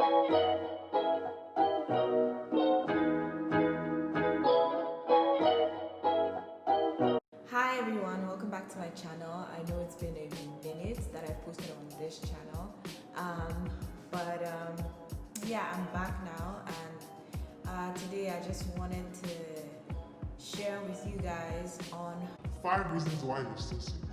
Hi everyone, welcome back to my channel. I know it's been a minute that I've posted on this channel, but yeah, I'm back now, and today I just wanted to share with you guys on 5 reasons why you're so single.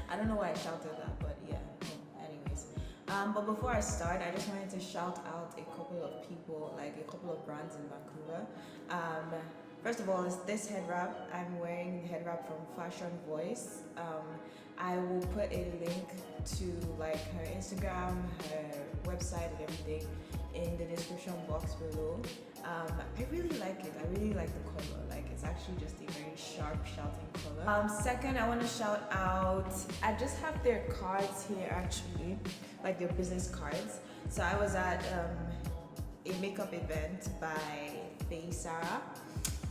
I don't know why I shouted that, but yeah. Anyways, but before I start, I just wanted to shout out a couple of people, like a couple of brands in Vancouver. First of all, is this head wrap. I'm wearing the head wrap from Fashionvoice. I will put a link to like her Instagram, her website, and everything in the description box below. I really like it. I really like the color. Like it's actually just a very sharp, shouting color. Second, I want to shout out. I just have their cards here actually, like their business cards. So I was at a makeup event by Feyisara,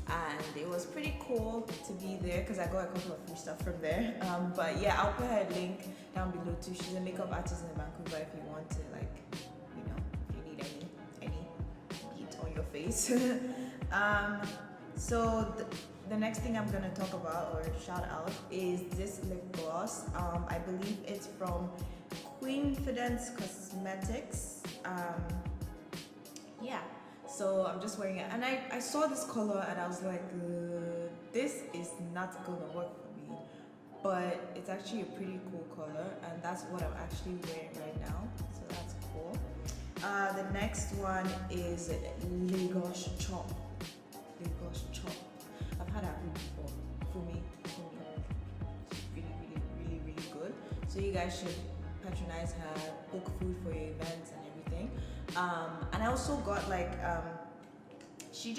and it was pretty cool to be there because I got a couple of free stuff from there. But yeah, I'll put her link down below too. She's a makeup artist in Vancouver if you want to, like, you know, if you need any beat on your face. So the next thing I'm gonna talk about or shout out is this lip gloss. I believe it's from Queenfidence Cosmetics. Yeah, so I'm just wearing it, and I saw this color and I was like, this is not gonna work for me, but it's actually a pretty cool color, and that's what I'm actually wearing right now, so that's cool. The next one is Lagoschop. Lagoschop. I've had that food before. For me, it's really good. So you guys should patronize her, book food for your events and everything. And I also got like she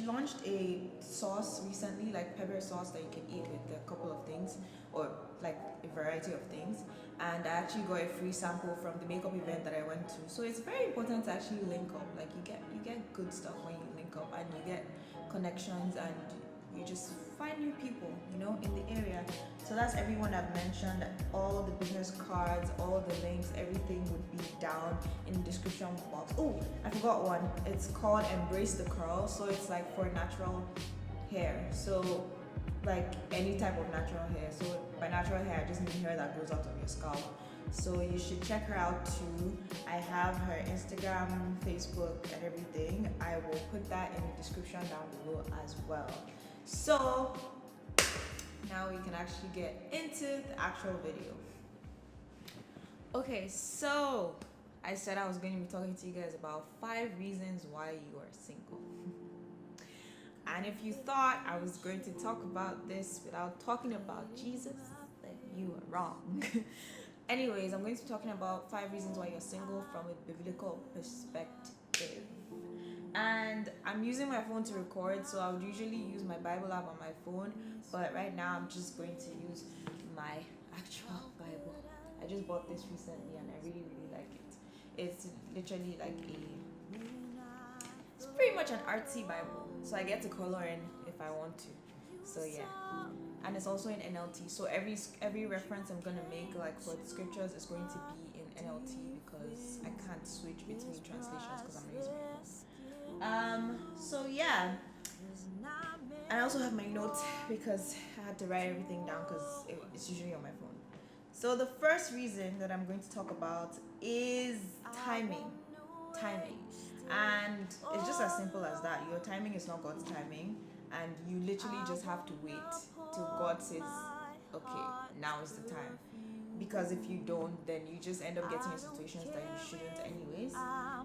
launched a sauce recently, like pepper sauce that you can eat with a couple of things, or like a variety of things. And I actually got a free sample from the makeup event that I went to. So it's very important to actually link up. Like you get good stuff when you link up, and you get connections, and you just find new people, you know, in the area. So that's everyone I've mentioned. All the business cards, all the links, everything would be down in the description box. Oh, I forgot one. It's called Embracethecurl. So it's like for natural hair. So like any type of natural hair. So by natural hair, I just mean hair that grows out of your scalp. So you should check her out too. I have her Instagram, Facebook, and everything. I will put that in the description down below as well. So now we can actually get into the actual video. Okay, so I said I was going to be talking to you guys about 5 reasons why you are single. And if you thought I was going to talk about this without talking about Jesus, then you are wrong. Anyways, I'm going to be talking about 5 reasons why you're single from a biblical perspective. And I'm using my phone to record, so I would usually use my Bible app on my phone, but right now I'm just going to use my actual Bible. I just bought this recently and I really like it. It's literally like it's pretty much an artsy Bible, so I get to color in if I want to. So yeah, and it's also in NLT. So every reference I'm gonna make, like for the scriptures, is going to be in NLT because I can't switch between translations because I'm using my phone. So yeah, and I also have my notes because I had to write everything down because it's usually on my phone. So the first reason that I'm going to talk about is timing. And it's just as simple as that. Your timing is not God's timing, and you literally just have to wait till God says, okay, now is the time. Because if you don't, then you just end up getting in situations that you shouldn't anyways.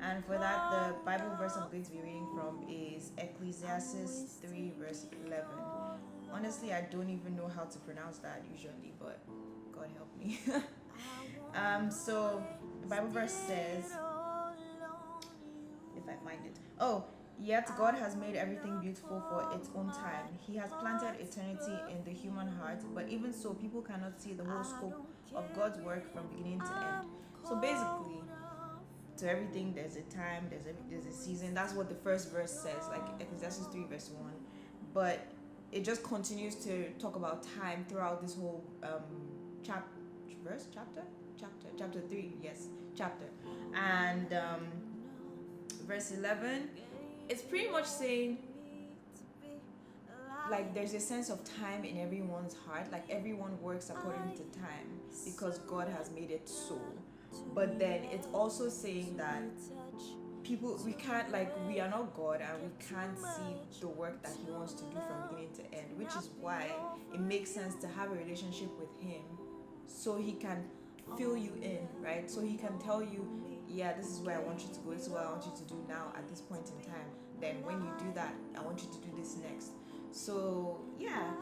And for that, the Bible verse I'm going to be reading from is Ecclesiastes 3 verse 11. Honestly, I don't even know how to pronounce that usually, but God help me. So the Bible verse says, if I find it, yet God has made everything beautiful for its own time. He has planted eternity in the human heart, but even so, people cannot see the whole scope of God's work from beginning to end. So basically, to everything there's a time, there's a season. That's what the first verse says, like Ecclesiastes 3 verse 1. But it just continues to talk about time throughout this whole chapter 3, yes, chapter. And verse 11, it's pretty much saying, like, there's a sense of time in everyone's heart. Like, everyone works according to time because God has made it so. But then it's also saying that people, we can't, like, we are not God and we can't see the work that He wants to do from beginning to end, which is why it makes sense to have a relationship with Him so He can fill you in, right? So He can tell you, yeah, this is where I want you to go, this is what I want you to do now at this point in time. Then when you do that, I want you to do this next. So yeah,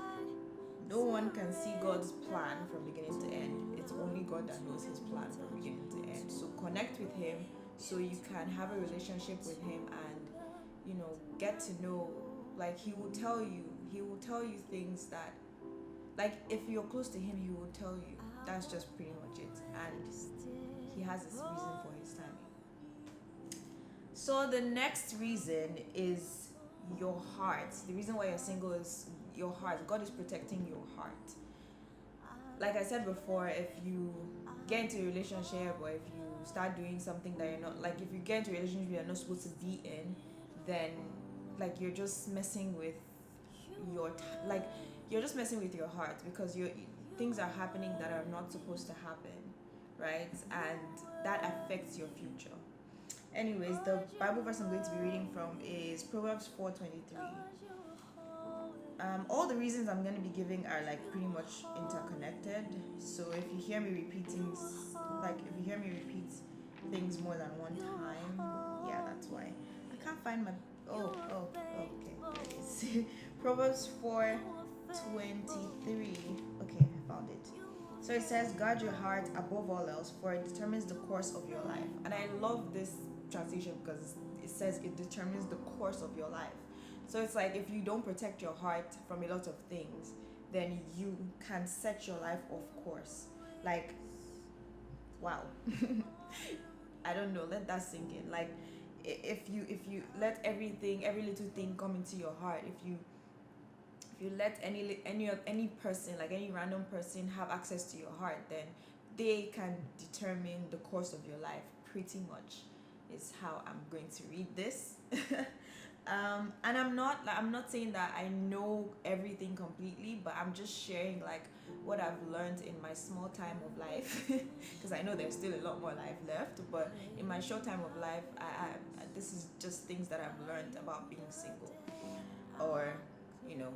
no one can see God's plan from beginning to end. It's only God that knows His plan from beginning to end. So connect with Him so you can have a relationship with Him and, you know, get to know, like, He will tell you things that, like, if you're close to Him, He will tell you. That's just pretty much it. And He has His reason for His timing. So the next reason is your heart. The reason why you're single is your heart. God is protecting your heart. Like I said before, if you get into a relationship or if you start doing something that you're not, like, if you get into a relationship you're not supposed to be in, then, like, you're just messing with you're just messing with your heart, because things are happening that are not supposed to happen, right? And that affects your future. Anyways, the Bible verse I'm going to be reading from is Proverbs 4:23. All the reasons I'm going to be giving are, like, pretty much interconnected. So if you hear me repeating, like, if you hear me repeat things more than one time, yeah, that's why. I can't find my, okay, there it is. Proverbs 4:23. Okay, I found it. So it says, guard your heart above all else, for it determines the course of your life. And I love this translation because it says it determines the course of your life. So it's like, if you don't protect your heart from a lot of things, then you can set your life off course. Like, wow. I don't know, let that sink in. Like, if you let every little thing come into your heart, if you let any person, like any random person, have access to your heart, then they can determine the course of your life, pretty much, is how I'm going to read this. And I'm not saying that I know everything completely, but I'm just sharing, like, what I've learned in my small time of life, because I know there's still a lot more life left, but in my short time of life, I this is just things that I've learned about being single, or, you know,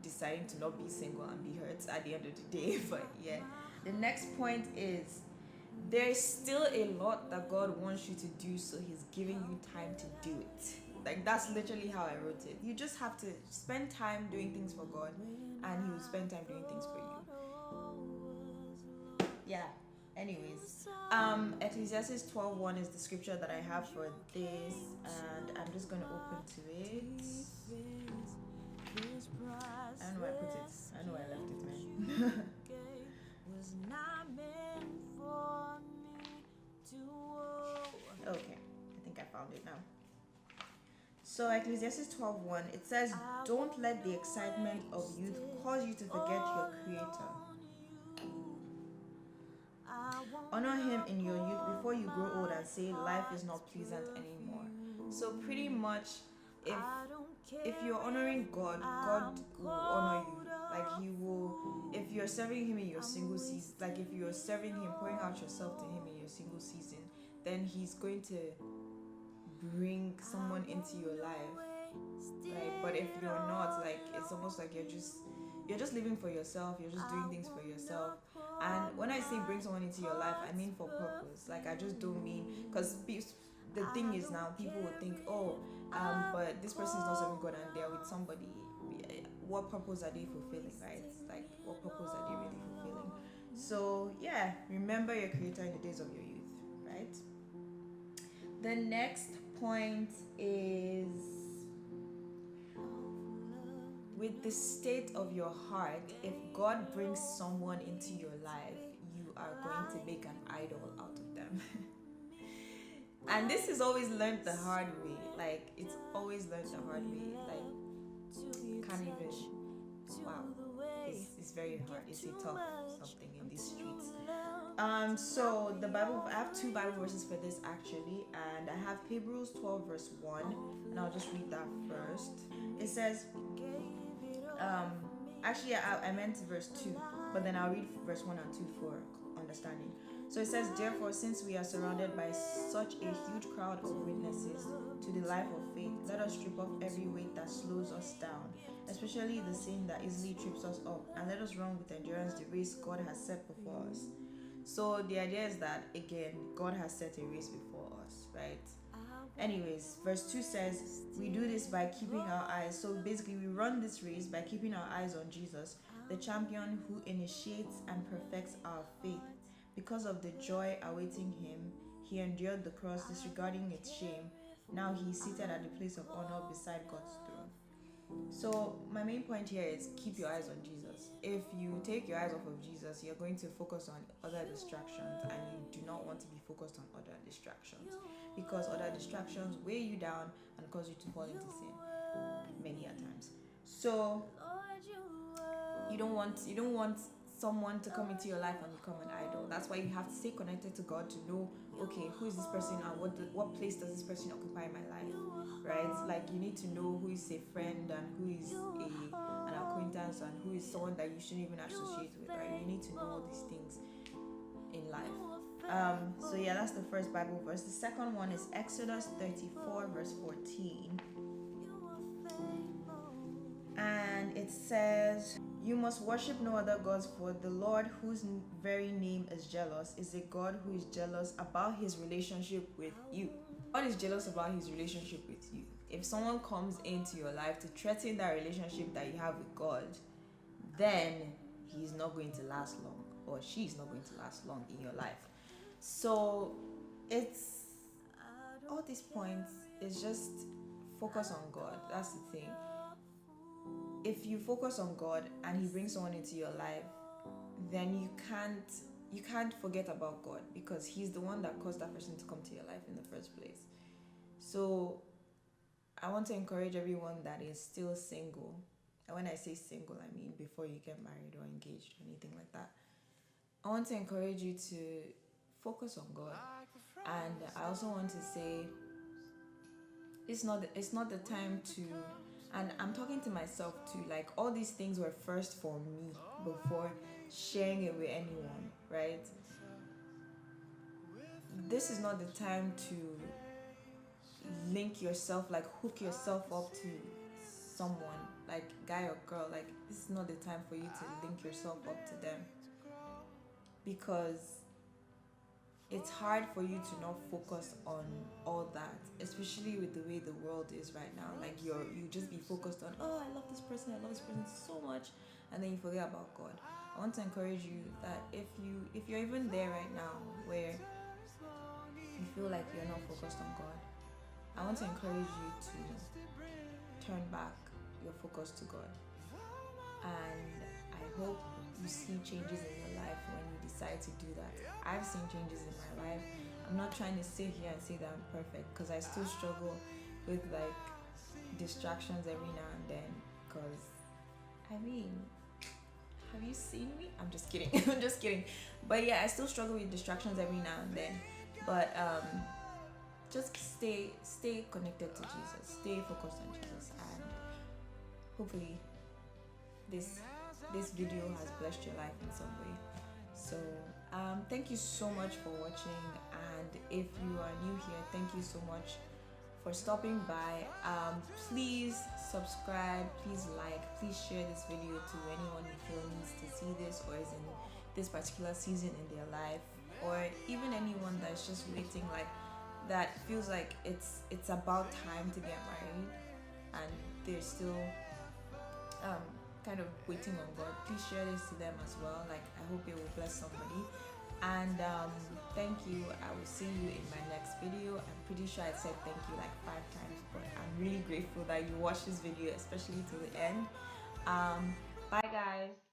deciding to not be single and be hurt at the end of the day. But yeah, the next point is, there's still a lot that God wants you to do, so He's giving you time to do it. Like, that's literally how I wrote it. You just have to spend time doing things for God, and He will spend time doing things for you. Yeah. Anyways, Ecclesiastes 12:1 is the scripture that I have for this, and I'm just gonna open to it. I don't know where I put it. I know where I left it, man. Okay, I think I found it now. So Ecclesiastes 12:1, it says, don't let the excitement of youth cause you to forget your Creator. Honor Him in your youth before you grow old and say life is not pleasant anymore. So pretty much, if you're honoring God, God will honor you. Like, He will, if you're serving Him in your single season, like if you're serving Him, pouring out yourself to Him in your single season, then He's going to bring someone into your life. Like, but if you're not, like, it's almost like you're just living for yourself, you're just doing things for yourself. And when I say bring someone into your life, I mean for purpose. Like, I just don't mean, because the thing is, now people will think, but this person is not serving God and they're with somebody. What purpose are they fulfilling, right? Like, what purpose are they really fulfilling? So yeah, remember your Creator in the days of your youth, right? The next point is, with the state of your heart, if God brings someone into your life, you are going to make an idol out of them. And this is always learned the hard way. Like, it's always learned the hard way. Like, can't even, wow. is very hard. It's a tough something in these streets. So the Bible, I have 2 Bible verses for this actually, and I have Hebrews 12 verse 1, and I'll just read that first. It says, actually I meant verse 2, but then I'll read verse 1 and 2 for understanding. So it says, therefore, since we are surrounded by such a huge crowd of witnesses to the life of faith, let us strip off every weight that slows us down, especially the sin that easily trips us up, and let us run with endurance the race God has set before us. So the idea is that, again, God has set a race before us, right? Anyways, verse 2 says, we do this by keeping our eyes. So basically, we run this race by keeping our eyes on Jesus, the champion who initiates and perfects our faith. Because of the joy awaiting him, he endured the cross, disregarding its shame. Now he is seated at the place of honor beside God's throne. So my main point here is keep your eyes on Jesus. If you take your eyes off of Jesus, you're going to focus on other distractions, and you do not want to be focused on other distractions, because other distractions weigh you down and cause you to fall into sin many a times. So you don't want someone to come into your life and become an idol. That's why you have to stay connected to God to know, okay, who is this person and what place does this person occupy in my life, right? Like, you need to know who is a friend and who is an acquaintance and who is someone that you shouldn't even associate with, right? You need to know all these things in life. So yeah, that's the first Bible verse. The second one is Exodus 34 verse 14, and it says, you must worship no other gods, for the Lord, whose very name is jealous, is a God who is jealous about his relationship with you. God is jealous about his relationship with you. If someone comes into your life to threaten that relationship that you have with God, then he's not going to last long, or she's not going to last long in your life. So it's all these points is just focus on God. That's the thing. If you focus on God and he brings someone into your life, then you can't forget about God, because he's the one that caused that person to come to your life in the first place. So I want to encourage everyone that is still single, and when I say single, I mean before you get married or engaged or anything like that. I want to encourage you to focus on God. And I also want to say, it's not the time to, and I'm talking to myself too, like, all these things were first for me before sharing it with anyone, right? This is not the time to link yourself, like hook yourself up to someone, like guy or girl. Like, this is not the time for you to link yourself up to them, because it's hard for you to not focus on all that, especially with the way the world is right now. Like, you just be focused on, oh, I love this person so much, and then you forget about God. I want to encourage you that if you're even there right now where you feel like you're not focused on God, I want to encourage you to turn back your focus to God. And I hope you see changes in your life when you decide to do that. I've seen changes in my life. I'm not trying to sit here and say that I'm perfect, because I still struggle with like distractions every now and then. Because I mean, have you seen me? I'm just kidding. I'm just kidding. But yeah, I still struggle with distractions every now and then. But just stay connected to Jesus. Stay focused on Jesus, and hopefully this video has blessed your life in some way. So thank you so much for watching, and if you are new here, thank you so much for stopping by. Please subscribe, please like, please share this video to anyone you feel needs to see this, or is in this particular season in their life, or even anyone that's just waiting, like that feels like it's about time to get married and they're still kind of waiting on God. Please share this to them as well. Like, I hope it will bless somebody. And thank you. I will see you in my next video. I'm pretty sure I said thank you like 5 times, but I'm really grateful that you watched this video, especially to the end. Bye guys.